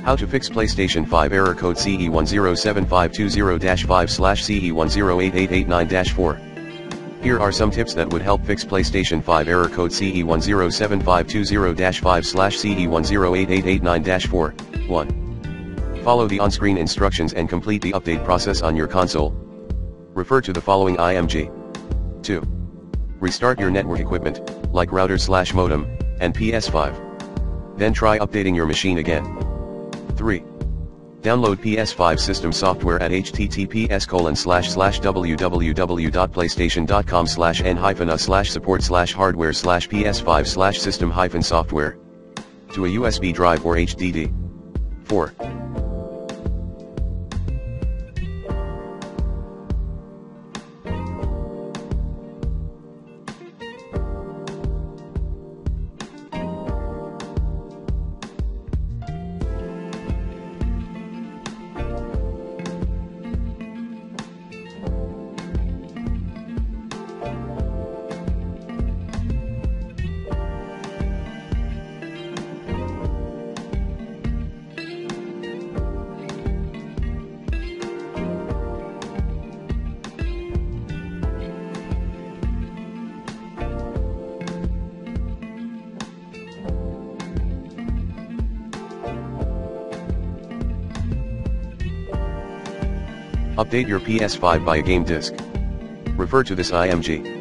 How to fix PlayStation 5 error code CE-107520-5/CE-108889-4. Here are some tips that would help fix PlayStation 5 error code CE-107520-5/CE-108889-4. 1. Follow the on-screen instructions and complete the update process on your console. Refer to the following IMG. 2. Restart your network equipment, like router/modem, and PS5. Then try updating your machine again. 3. Download PS5 system software at https://www.playstation.com/n-a/support/hardware/ps5/system-software to a USB drive or HDD. 4. Update your PS5 by a game disk. Refer to this IMG.